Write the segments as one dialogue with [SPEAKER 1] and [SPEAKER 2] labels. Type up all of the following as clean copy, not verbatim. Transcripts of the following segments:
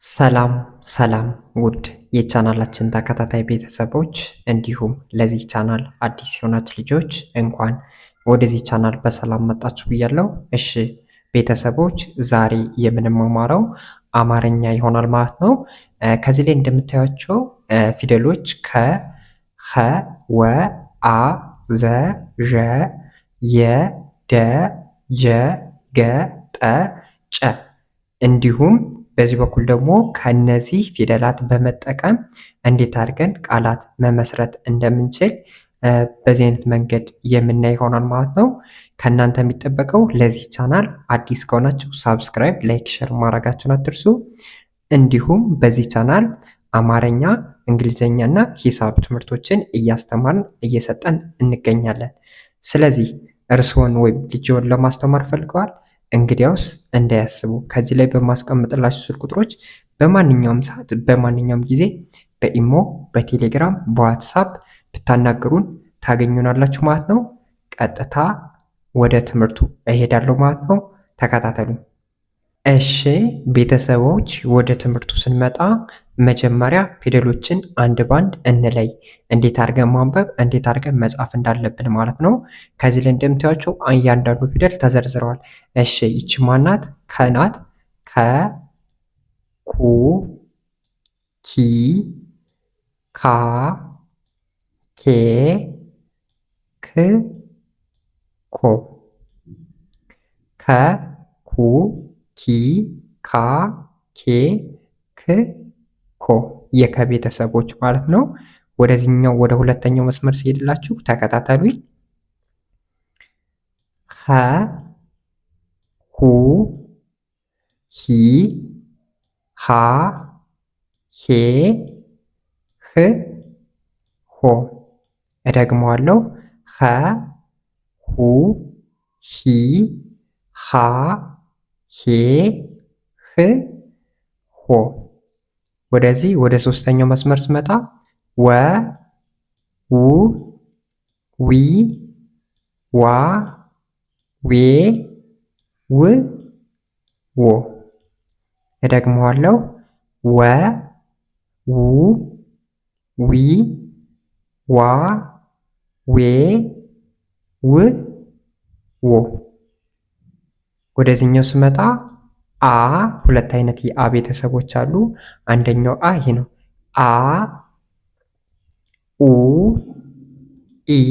[SPEAKER 1] ሰላም ሰላም ውድ የቻናላችን ተከታታይ ቤተሰቦች እንዲሁም ለዚህ ቻናል አዲስ የሆናችሁ ልጆች እንኳን ወደዚህ ቻናል በሰላም መጣችሁ ብያለሁ። እሺ ቤተሰቦች ዛሬ የምንማማረው አማርኛ ይሆናል ማለት ነው። ከዚህ ላይ እንደምታዩቸው ፊደሎች ከ፣ ኸ፣ ወ፣ አ፣ ዘ፣ ዠ፣ የ፣ ደ፣ ጀ፣ ገ፣ ጠ፣ ጨ እንዲሁም በዚህ በኩል ደግሞ ከነዚህ ፊደላት በመጠቀም እንዴት አድርገን ቃላት መመስረት እንደምንችል በዚህ አይነት መንገድ የምናይ ይሆናል ማለት ነው። ከእናንተ የሚጠበቀው ለዚህ ቻናል አዲስ ከሆናችሁ ሳብስክራይብ፣ ላይክ፣ ሼር ማድረጋችሁን አትርሱ። እንዲሁም በዚህ ቻናል አማርኛ፣ እንግሊዝኛ እና ሂሳብ ትምህርቶችን እያስተማርን እየሰጠን እንገኛለን። ስለዚህ እርስዎን ወይም ልጅዎን ለማስተማር ፈልገዋል? እንግዲያውስ እንዳያስቡ ከዚህ ላይ በማስቀምጥላችሁ ስልክ ቁጥሮች በማንኛውም ሰዓት በማንኛውም ጊዜ በኢሞ፣ በቴሌግራም፣ በዋትሳፕ ብታናገሩን ታገኙናላችሁ ማለት ነው። ቀጥታ ወደ ትምህርቱ እሄዳለሁ ማለት ነው። ተከታተሉኝ። እሺ ቤተሰቦች ወደ ትምህርቱ ስንመጣ መጀመሪያ ፊደሎችን አንድ ባንድ እንለይ። እንዴት አድርገን ማንበብ እንዴት አድርገን መጻፍ እንዳለብን ማለት ነው። ከዚህ ላይ እንደምታዩቸው እያንዳንዱ ፊደል ተዘርዝረዋል። እሺ ይቺ ማናት? ከናት። ከ፣ ኩ፣ ኪ፣ ካ፣ ኬ፣ ክ፣ ኮ። ከ፣ ኩ፣ ኪ፣ ካ፣ ኬ፣ ክ፣ ኮ የከ ቤተሰቦች ማለት ነው። ወደዚህኛው ወደ ሁለተኛው መስመር ሲሄድላችሁ ተከታተሉኝ። ኸ፣ ሁ፣ ሂ፣ ሃ፣ ሄ፣ ህ፣ ሆ። እደግመዋለሁ። ኸ፣ ሁ፣ ሂ፣ ሃ፣ ሄ፣ ህ፣ ሆ። ወደዚህ ወደ ሶስተኛው መስመር ስመጣ ወ፣ ው፣ ዊ፣ ዋ፣ ዌ፣ ው፣ ዎ። እደግመዋለሁ። ወ፣ ው፣ ዊ፣ ዋ፣ ዌ፣ ው፣ ዎ። ወደዚህኛው ስመጣ አ ሁለት አይነት የአ ቤተሰቦች አሉ። አንደኛው አ ይሄ ነው። አ፣ ኡ፣ ኢ፣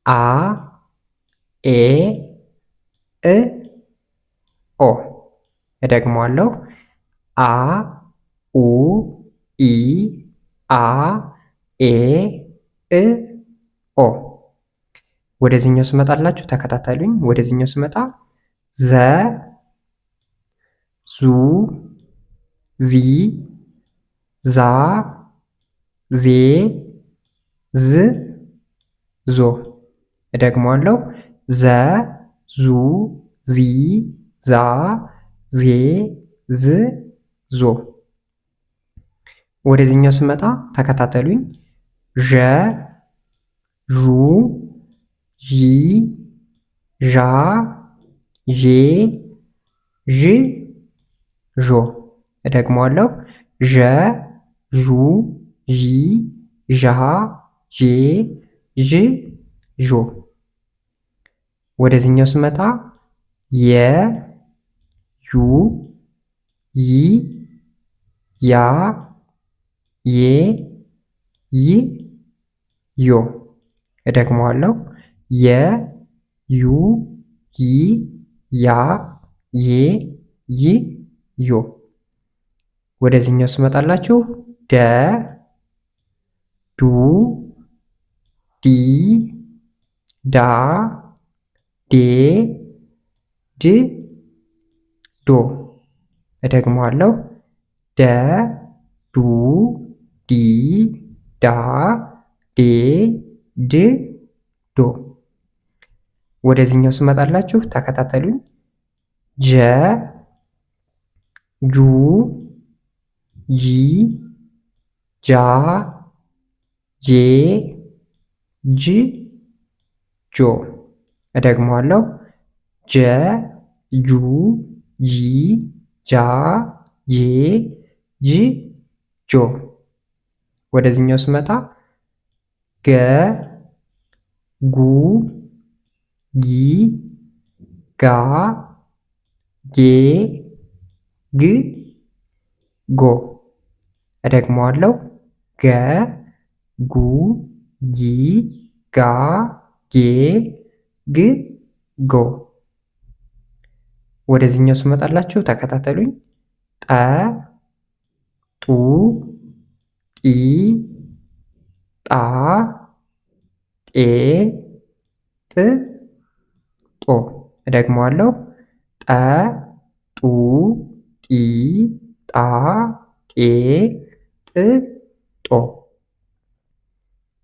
[SPEAKER 1] አ፣ ኤ፣ እ፣ ኦ። እደግመዋለሁ። አ፣ ኡ፣ ኢ፣ አ፣ ኤ፣ እ፣ ኦ። ወደዚህኛው ስመጣላችሁ ተከታተሉኝ። ወደዚህኛው ስመጣ ዘ፣ ዙ፣ ዚ፣ ዛ፣ ዜ፣ ዝ፣ ዞ። እደግመዋለሁ። ዘ፣ ዙ፣ ዚ፣ ዛ፣ ዜ፣ ዝ፣ ዞ። ወደዚህኛው ስመጣ ተከታተሉኝ። ዠ፣ ዡ፣ ዢ፣ ዣ፣ ዤ፣ ዥ፣ ዦ። እደግመዋለሁ። ዠ፣ ዡ፣ ዢ፣ ዣ፣ ዤ፣ ዥ፣ ዦ። ወደዚህኛው ስመጣ የ፣ ዩ፣ ይ፣ ያ፣ ዬ፣ ይ፣ ዮ። እደግመዋለሁ። የ፣ ዩ፣ ይ፣ ያ፣ ዬ፣ ይ፣ ዮ። ወደዚህኛው ስመጣላችሁ ደ፣ ዱ፣ ዲ፣ ዳ፣ ዴ፣ ድ፣ ዶ። እደግመዋለሁ። ደ፣ ዱ፣ ዲ፣ ዳ፣ ዴ፣ ድ፣ ዶ። ወደዚህኛው ስመጣላችሁ ተከታተሉኝ። ጀ፣ ጁ፣ ጂ፣ ጃ፣ ጄ፣ ጅ፣ ጆ። እደግመዋለሁ። ጀ፣ ጁ፣ ጂ፣ ጃ፣ ጄ ጅ ጆ። ወደዚህኛው ስመጣ ገ ጉ ጊ ጋ ጌ ግ ጎ። እደግመዋለሁ። ገ ጉ ጊ ጋ ጌ ግ ጎ። ወደዚህኛው ስመጣላችሁ ተከታተሉኝ። ጠ ጡ ጢ ጣ ጤ ጥ ጦ። እደግመዋለሁ። ጠ ጡ ጢ ጣ ጤ ጥ ጦ።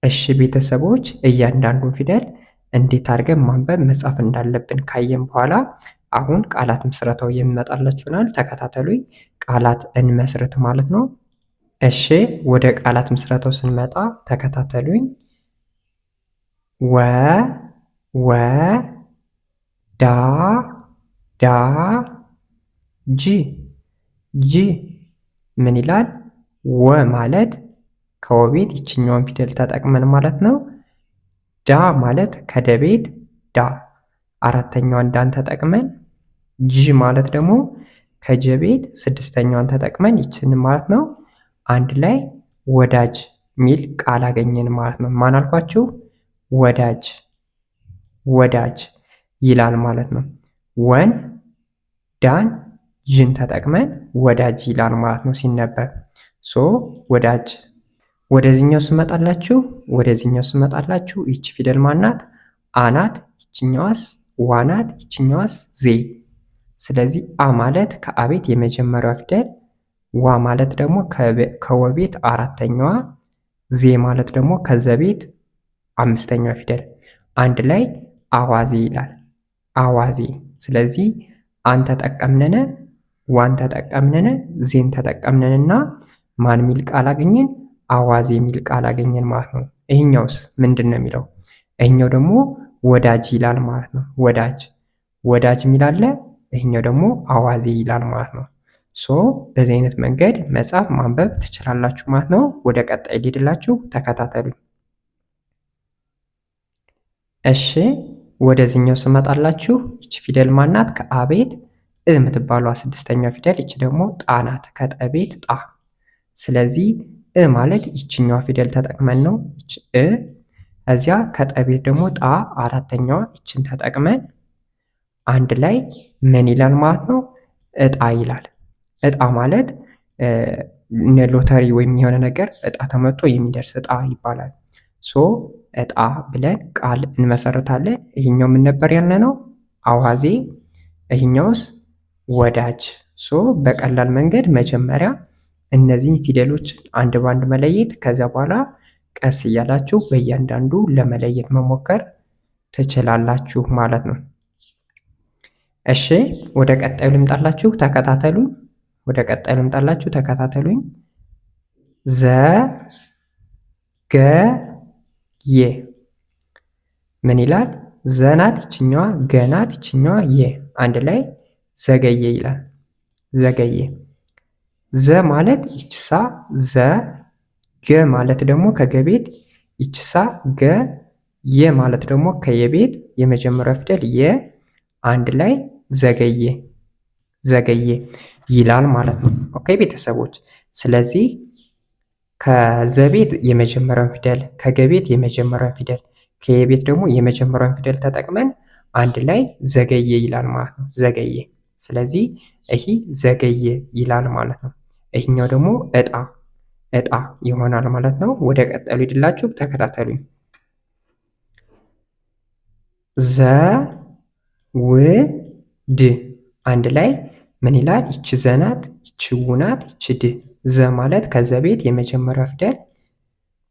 [SPEAKER 1] እሺ ቤተሰቦች እያንዳንዱን ፊደል እንዴት አድርገን ማንበብ መጻፍ እንዳለብን ካየን በኋላ አሁን ቃላት ምስረታው የሚመጣላችሁ ይሆናል። ተከታተሉኝ። ቃላት እንመስርት ማለት ነው። እሺ ወደ ቃላት ምስረታው ስንመጣ ተከታተሉኝ። ወ ወ ዳ ዳ ጅ ጅ። ምን ይላል? ወ ማለት ከወቤት ይችኛውን ፊደል ተጠቅመን ማለት ነው። ዳ ማለት ከደቤት ዳ አራተኛዋን ዳን ተጠቅመን፣ ጅ ማለት ደግሞ ከጀቤት ስድስተኛዋን ተጠቅመን ይችን ማለት ነው አንድ ላይ ወዳጅ ሚል ቃል አገኘን ማለት ነው። ማን አልኳችሁ? ወዳጅ ወዳጅ ይላል ማለት ነው። ወን ዳን ጅን ተጠቅመን ወዳጅ ይላል ማለት ነው ሲነበብ። ሶ ወዳጅ። ወደዚህኛው ስመጣላችሁ ይቺ ፊደል ማናት? አናት። ይችኛዋስ ዋናት። ይችኛዋስ ዜ። ስለዚህ አ ማለት ከአቤት የመጀመሪያዋ ፊደል፣ ዋ ማለት ደግሞ ከወቤት አራተኛዋ፣ ዜ ማለት ደግሞ ከዘቤት አምስተኛዋ ፊደል አንድ ላይ አዋዜ ይላል። አዋዜ። ስለዚህ አን ተጠቀምነን፣ ዋን ተጠቀምነን፣ ዜን ተጠቀምነንና ማን ሚል ቃል አገኘን? አዋዜ የሚል ቃል አገኘን ማለት ነው። ይሄኛውስ ምንድን ነው የሚለው? ይሄኛው ደግሞ ወዳጅ ይላል ማለት ነው። ወዳጅ ወዳጅ የሚል አለ። ይሄኛው ደግሞ አዋዜ ይላል ማለት ነው። ሶ በዚህ አይነት መንገድ መጻፍ ማንበብ ትችላላችሁ ማለት ነው። ወደ ቀጣይ ሊሄድላችሁ ተከታተሉ። እሺ ወደዚህኛው ስመጣላችሁ ይቺ ፊደል ማናት? ከአቤት እ የምትባለዋ ስድስተኛው ፊደል። ይቺ ደግሞ ጣ ናት። ከጠቤት ጣ። ስለዚህ እ ማለት ይችኛዋ ፊደል ተጠቅመን ነው። ይች እ። እዚያ ከጠቤት ደግሞ ጣ አራተኛዋ፣ ይችን ተጠቅመን አንድ ላይ ምን ይላል ማለት ነው? እጣ ይላል። እጣ ማለት ሎተሪ ወይም የሆነ ነገር እጣ ተመቶ የሚደርስ እጣ ይባላል። ሶ እጣ ብለን ቃል እንመሰርታለን። ይሄኛው ምን ነበር ያልነ ነው? አዋዜ። ይሄኛውስ ወዳጅ። ሶ በቀላል መንገድ መጀመሪያ እነዚህን ፊደሎች አንድ ባንድ መለየት፣ ከዚያ በኋላ ቀስ እያላችሁ በእያንዳንዱ ለመለየት መሞከር ትችላላችሁ ማለት ነው። እሺ ወደ ቀጣዩ ልምጣላችሁ፣ ተከታተሉኝ። ዘ ገ የ። ምን ይላል? ዘናት ይችኛዋ፣ ገናት ይችኛዋ፣ የ አንድ ላይ ዘገየ ይላል። ዘገየ። ዘ ማለት ይችሳ ዘ፣ ገ ማለት ደግሞ ከገቤት ይችሳ ገ፣ የ ማለት ደግሞ ከየቤት የመጀመሪያው ፊደል የ አንድ ላይ ዘገየ ዘገየ ይላል ማለት ነው። ኦኬ ቤተሰቦች፣ ስለዚህ ከዘቤት የመጀመሪያውን ፊደል፣ ከገቤት የመጀመሪያውን ፊደል፣ ከየቤት ደግሞ የመጀመሪያውን ፊደል ተጠቅመን አንድ ላይ ዘገየ ይላል ማለት ነው። ዘገየ። ስለዚህ ይሄ ዘገየ ይላል ማለት ነው። ይሄኛው ደግሞ እጣ ይሆናል ማለት ነው። ወደ ቀጠሉ ሄድላችሁ ተከታተሉኝ። ዘ ው ድ አንድ ላይ ምን ይላል? ይች ዘናት፣ ይች ውናት፣ ይች ድ። ዘ ማለት ከዘቤት የመጀመሪያው ፊደል፣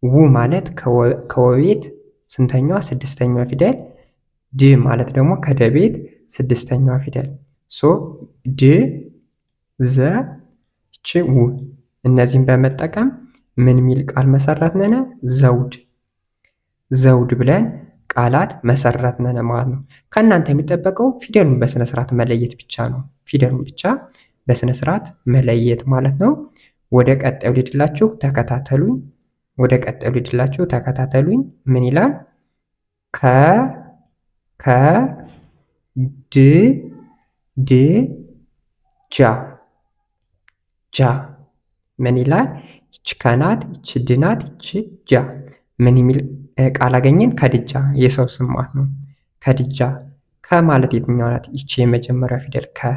[SPEAKER 1] ው ማለት ከወቤት ስንተኛዋ? ስድስተኛዋ ፊደል፣ ድ ማለት ደግሞ ከደቤት ስድስተኛዋ ፊደል። ሶ ድ፣ ዘ፣ ይች ው። እነዚህን በመጠቀም ምን ሚል ቃል መሰረትነን? ዘውድ። ዘውድ ብለን ቃላት መሰረትነን ማለት ነው። ከእናንተ የሚጠበቀው ፊደሉን በስነ ስርዓት መለየት ብቻ ነው። ፊደሉን ብቻ በስነ ስርዓት መለየት ማለት ነው። ወደ ቀጣዩ ልሂድላችሁ ተከታተሉኝ። ወደ ቀጣዩ ልሂድላችሁ ተከታተሉኝ። ምን ይላል? ከ ከ ድ ድ ጃ ጃ ምን ይላል? ይች ከናት፣ ይች ድናት፣ ይች ጃ ምን የሚል ቃል አገኘን? ከድጃ የሰው ስም ማለት ነው። ከድጃ ከማለት የትኛዋ ናት? ይቺ የመጀመሪያ ፊደል ከ።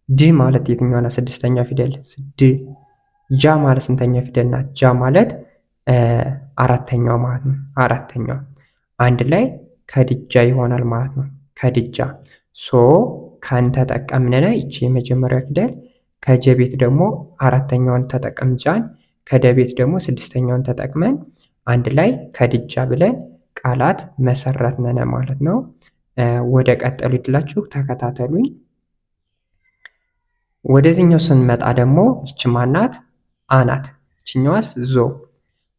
[SPEAKER 1] ድ ማለት የትኛዋ ናት? ስድስተኛ ፊደል ድ። ጃ ማለት ስንተኛ ፊደል ናት? ጃ ማለት አራተኛው ማለት ነው። አራተኛው አንድ ላይ ከድጃ ይሆናል ማለት ነው። ከድጃ ሶ ከን ተጠቀምነን ይቺ የመጀመሪያ ፊደል ከጀ ቤት ደግሞ አራተኛውን ተጠቀም ጃን፣ ከደ ቤት ደግሞ ስድስተኛውን ተጠቅመን አንድ ላይ ከድጃ ብለን ቃላት መሰረትነን ማለት ነው። ወደ ቀጠሉ ይድላችሁ ተከታተሉኝ። ወደዚህኛው ስንመጣ ደግሞ ይች ማናት? አናት። ይችኛዋስ ዞ።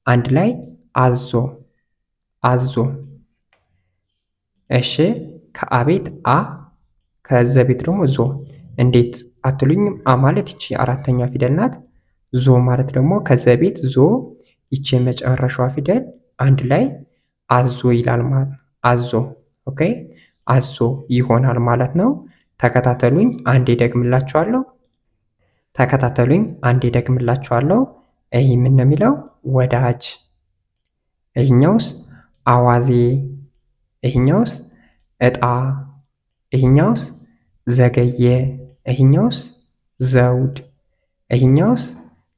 [SPEAKER 1] አንድ ላይ አዞ አዞ። እሺ ከአቤት አ፣ ከዘ ቤት ደግሞ ዞ። እንዴት አትሉኝም? አ ማለት ይቺ አራተኛ ፊደል ናት። ዞ ማለት ደግሞ ከዘ ቤት ዞ፣ ይቺ የመጨረሻዋ ፊደል አንድ ላይ አዞ ይላል ማለት ነው። አዞ ኦኬ፣ አዞ ይሆናል ማለት ነው። ተከታተሉኝ፣ አንዴ ደግምላችኋለሁ። ተከታተሉኝ፣ አንዴ ደግምላችኋለሁ። ይህ ምን ነው የሚለው? ወዳጅ። ይህኛውስ አዋዜ። ይህኛውስ እጣ። ይህኛውስ ዘገየ። ይህኛውስ ዘውድ። ይህኛውስ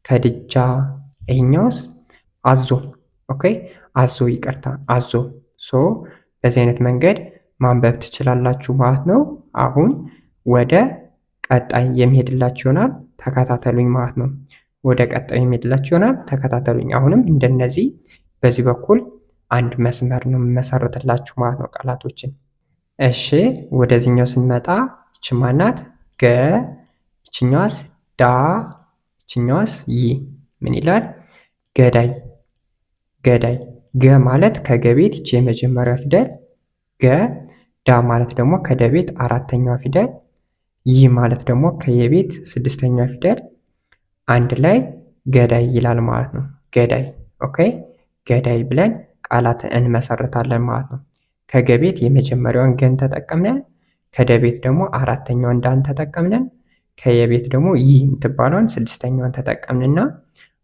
[SPEAKER 1] ከድጃ። ይህኛውስ አዞ። ኦኬ አዞ፣ ይቅርታ አዞ። ሶ በዚህ አይነት መንገድ ማንበብ ትችላላችሁ ማለት ነው። አሁን ወደ ቀጣይ የሚሄድላችሁ ይሆናል። ተከታተሉኝ ማለት ነው። ወደ ቀጣይ የሚሄድላችሁ ይሆናል። ተከታተሉኝ። አሁንም እንደነዚህ በዚህ በኩል አንድ መስመር ነው የምመሰርትላችሁ ማለት ነው ቃላቶችን። እሺ ወደዚህኛው ስንመጣ ይች ማናት? ገ። ይችኛዋስ ዳ። ይችኛዋስ ይ። ምን ይላል? ገዳይ ገዳይ። ገ ማለት ከገቤት ይቺ የመጀመሪያ ፊደል ገ። ዳ ማለት ደግሞ ከደቤት አራተኛዋ ፊደል፣ ይህ ማለት ደግሞ ከየቤት ስድስተኛዋ ፊደል አንድ ላይ ገዳይ ይላል ማለት ነው። ገዳይ ኦኬ፣ ገዳይ ብለን ቃላት እንመሰርታለን ማለት ነው። ከገቤት የመጀመሪያውን ገን ተጠቀምነን፣ ከደቤት ደግሞ አራተኛውን ዳን ተጠቀምነን፣ ከየቤት ደግሞ ይህ የምትባለውን ስድስተኛውን ተጠቀምንና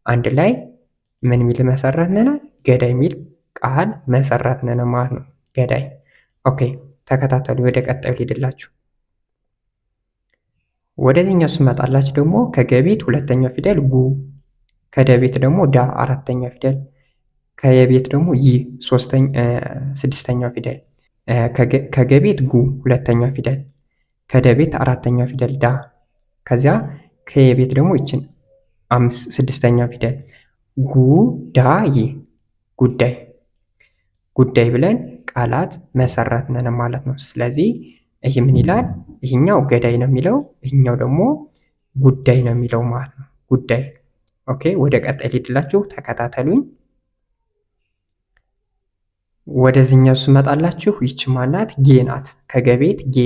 [SPEAKER 1] አንድ ላይ ምን ሚል መሰረትነን? ገዳይ ሚል ቃል መሰረትነን ማለት ነው። ገዳይ ኦኬ። ተከታተሉ። ወደ ቀጣዩ ሄድላችሁ። ወደዚህኛው ስመጣላችሁ ደግሞ ከገቤት ሁለተኛው ፊደል ጉ፣ ከደቤት ደግሞ ዳ አራተኛው ፊደል፣ ከየቤት ደግሞ ይ ስድስተኛው ፊደል። ከገቤት ጉ ሁለተኛው ፊደል፣ ከደቤት አራተኛው ፊደል ዳ፣ ከዚያ ከየቤት ደግሞ ይችን ስድስተኛው ፊደል ጉዳይ። ጉዳይ ጉዳይ ብለን ቃላት መሰረትነን ማለት ነው። ስለዚህ ይህ ምን ይላል? ይህኛው ገዳይ ነው የሚለው፣ ይህኛው ደግሞ ጉዳይ ነው የሚለው ማለት ነው። ጉዳይ ኦኬ። ወደ ቀጣይ ሊድላችሁ ተከታተሉኝ። ወደዚህኛው ስመጣላችሁ ይች ማናት? ጌ ናት። ከገቤት ጌ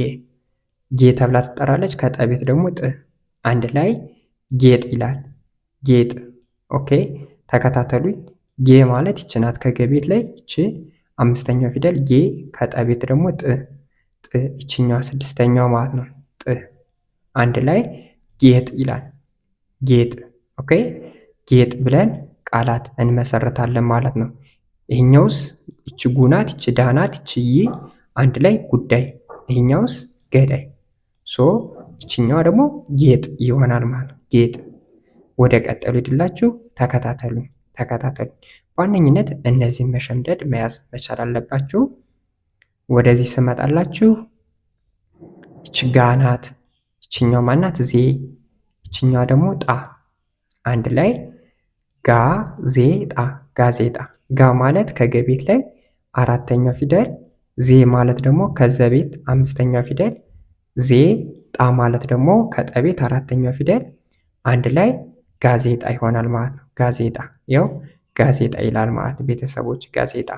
[SPEAKER 1] ጌ ተብላ ትጠራለች። ከጠቤት ደግሞ ጥ፣ አንድ ላይ ጌጥ ይላል። ጌጥ ኦኬ። ተከታተሉኝ። ጌ ማለት ይች ናት። ከገቤት ላይ ይች አምስተኛው ፊደል ጌ፣ ከጠቤት ደግሞ ጥ ጥ፣ ይችኛዋ ስድስተኛዋ ማለት ነው። ጥ አንድ ላይ ጌጥ ይላል። ጌጥ ኦኬ። ጌጥ ብለን ቃላት እንመሰርታለን ማለት ነው። ይህኛውስ ይች ጉናት፣ ይች ዳናት፣ ይች ይ አንድ ላይ ጉዳይ። ይህኛውስ ገዳይ። ሶ ይችኛዋ ደግሞ ጌጥ ይሆናል ማለት ነው። ጌጥ። ወደ ቀጠሉ ሄድላችሁ ተከታተሉኝ። ተከታተሉኝ። በዋነኝነት እነዚህን መሸምደድ መያዝ መቻል አለባችሁ። ወደዚህ ስመጣላችሁ ይች ጋ ናት። ይችኛው ማናት? ዜ። ይችኛዋ ደግሞ ጣ። አንድ ላይ ጋዜጣ። ጋዜጣ። ጋ ማለት ከገቤት ላይ አራተኛው ፊደል፣ ዜ ማለት ደግሞ ከዘቤት አምስተኛው ፊደል፣ ዜ ጣ ማለት ደግሞ ከጠቤት አራተኛው ፊደል አንድ ላይ ጋዜጣ ይሆናል ማለት ነው። ጋዜጣ ያው ጋዜጣ ይላል ማለት ነው ቤተሰቦች፣ ጋዜጣ።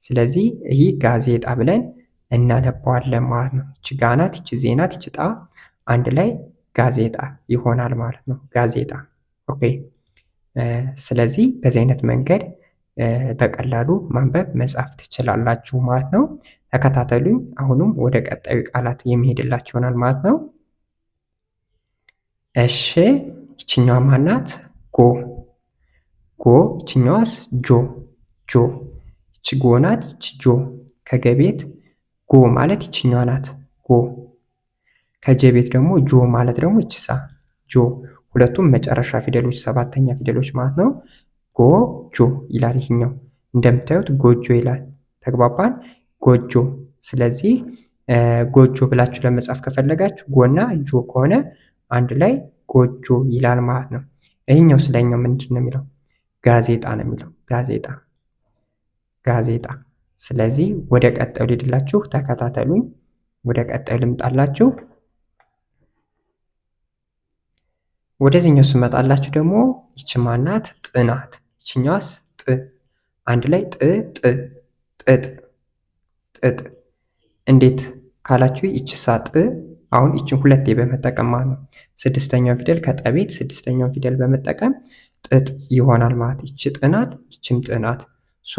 [SPEAKER 1] ስለዚህ ይህ ጋዜጣ ብለን እናነባዋለን ማለት ነው። ይች ጋናት፣ ይች ዜናት፣ ይች ጣ አንድ ላይ ጋዜጣ ይሆናል ማለት ነው። ጋዜጣ። ኦኬ። ስለዚህ በዚህ አይነት መንገድ በቀላሉ ማንበብ መጻፍ ትችላላችሁ ማለት ነው። ተከታተሉኝ። አሁንም ወደ ቀጣዩ ቃላት የሚሄድላችሁ ይሆናል ማለት ነው። እሺ፣ ይችኛዋ ማናት? ጎ። ጎ። ይችኛዋስ? ጆ። ጆ። ይች ጎ ናት፣ ይች ጆ። ከገቤት ጎ ማለት ይችኛዋ ናት፣ ጎ። ከጀቤት ደግሞ ጆ ማለት ደግሞ ይችሳ፣ ጆ። ሁለቱም መጨረሻ ፊደሎች ሰባተኛ ፊደሎች ማለት ነው። ጎ ጆ ይላል። ይህኛው እንደምታዩት ጎጆ ይላል። ተግባባን? ጎጆ። ስለዚህ ጎጆ ብላችሁ ለመጻፍ ከፈለጋችሁ ጎና ጆ ከሆነ አንድ ላይ ጎጆ ይላል ማለት ነው። ይህኛው ስለኛው ምንድን ነው የሚለው? ጋዜጣ ነው የሚለው። ጋዜጣ፣ ጋዜጣ። ስለዚህ ወደ ቀጣዩ ልሄድላችሁ፣ ተከታተሉኝ። ወደ ቀጣዩ ልምጣላችሁ። ወደዚህኛው ስመጣላችሁ ደግሞ ይች ማናት? ጥ ናት። ይችኛዋስ? ጥ። አንድ ላይ ጥ ጥ ጥጥ፣ ጥጥ። እንዴት ካላችሁ ይችሳ ጥ አሁን ይችን ሁለቴ በመጠቀም ማለት ነው። ስድስተኛው ፊደል ከጠቤት ስድስተኛውን ፊደል በመጠቀም ጥጥ ይሆናል ማለት። ይች ጥ ናት፣ ይችም ጥ ናት። ሶ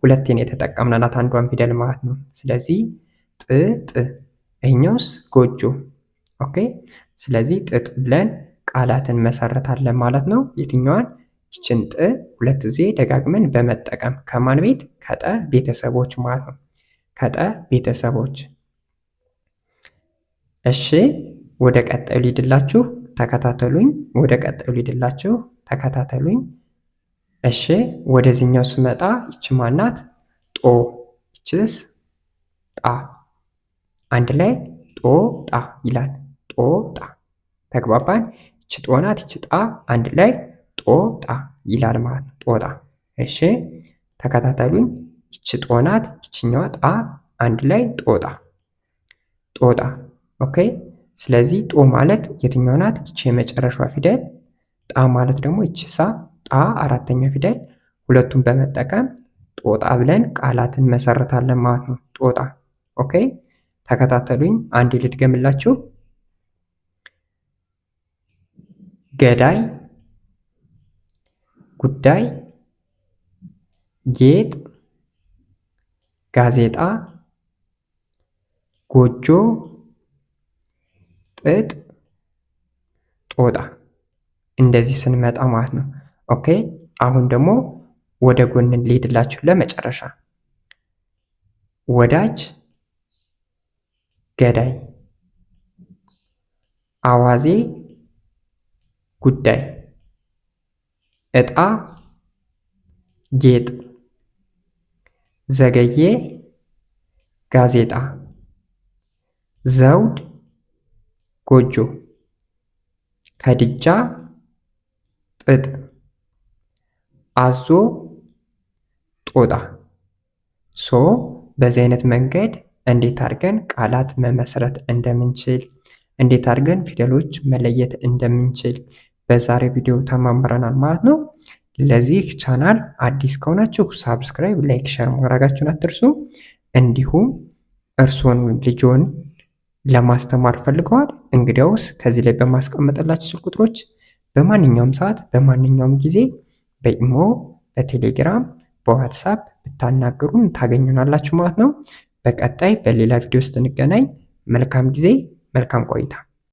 [SPEAKER 1] ሁለቴን የተጠቀምናት አንዷን ፊደል ማለት ነው። ስለዚህ ጥ ጥ። ይሄኛውስ? ጎጆ። ኦኬ። ስለዚህ ጥጥ ብለን ቃላትን መሰረታለን ማለት ነው። የትኛዋን? ይችን ጥ ሁለት ጊዜ ደጋግመን በመጠቀም ከማን ቤት? ከጠ ቤተሰቦች ማለት ነው። ከጠ ቤተሰቦች። እሺ፣ ወደ ቀጣዩ ሊድላችሁ፣ ተከታተሉኝ። ወደ ቀጣዩ ሊድላችሁ፣ ተከታተሉኝ። እሺ፣ ወደዚህኛው ስመጣ ይች ማናት? ጦ። ይችስ? ጣ። አንድ ላይ ጦ ጣ ይላል። ጦ ጣ። ተግባባን? ይች ጦ ናት፣ ይች ጣ። አንድ ላይ ጦ ጣ ይላል ማለት ነው። ጦጣ። እሺ፣ ተከታተሉኝ። ይች ጦ ናት፣ ይችኛዋ ጣ። አንድ ላይ ጦጣ፣ ጦጣ። ኦኬ። ስለዚህ ጦ ማለት የትኛው ናት? ይች የመጨረሻዋ ፊደል። ጣ ማለት ደግሞ ይችሳ ጣ አራተኛ ፊደል። ሁለቱን በመጠቀም ጦጣ ብለን ቃላትን መሰረታለን ማለት ነው። ጦጣ። ኦኬ። ተከታተሉኝ። አንዴ ልድገምላችሁ። ገዳይ፣ ጉዳይ፣ ጌጥ፣ ጋዜጣ፣ ጎጆ፣ ጥጥ፣ ጦጣ። እንደዚህ ስንመጣ ማለት ነው። ኦኬ። አሁን ደግሞ ወደ ጎን ልሄድላችሁ ለመጨረሻ። ወዳጅ፣ ገዳይ፣ አዋዜ፣ ጉዳይ፣ ዕጣ፣ ጌጥ፣ ዘገየ፣ ጋዜጣ፣ ዘውድ፣ ጎጆ፣ ከድጃ፣ ጥጥ፣ አዞ፣ ጦጣ። ሶ በዚህ አይነት መንገድ እንዴት አድርገን ቃላት መመስረት እንደምንችል፣ እንዴት አድርገን ፊደሎች መለየት እንደምንችል በዛሬ ቪዲዮ ተማምረናል ማለት ነው። ለዚህ ቻናል አዲስ ከሆናችሁ ሳብስክራይብ፣ ላይክ፣ ሼር ማድረጋችሁን አትርሱ። እንዲሁም እርስዎን ልጆን ለማስተማር ፈልገዋል? እንግዲያውስ ከዚህ ላይ በማስቀመጥላችሁ ስልክ ቁጥሮች በማንኛውም ሰዓት በማንኛውም ጊዜ በኢሞ፣ በቴሌግራም፣ በዋትሳፕ ብታናገሩን ታገኙናላችሁ ማለት ነው። በቀጣይ በሌላ ቪዲዮ ውስጥ እንገናኝ። መልካም ጊዜ፣ መልካም ቆይታ።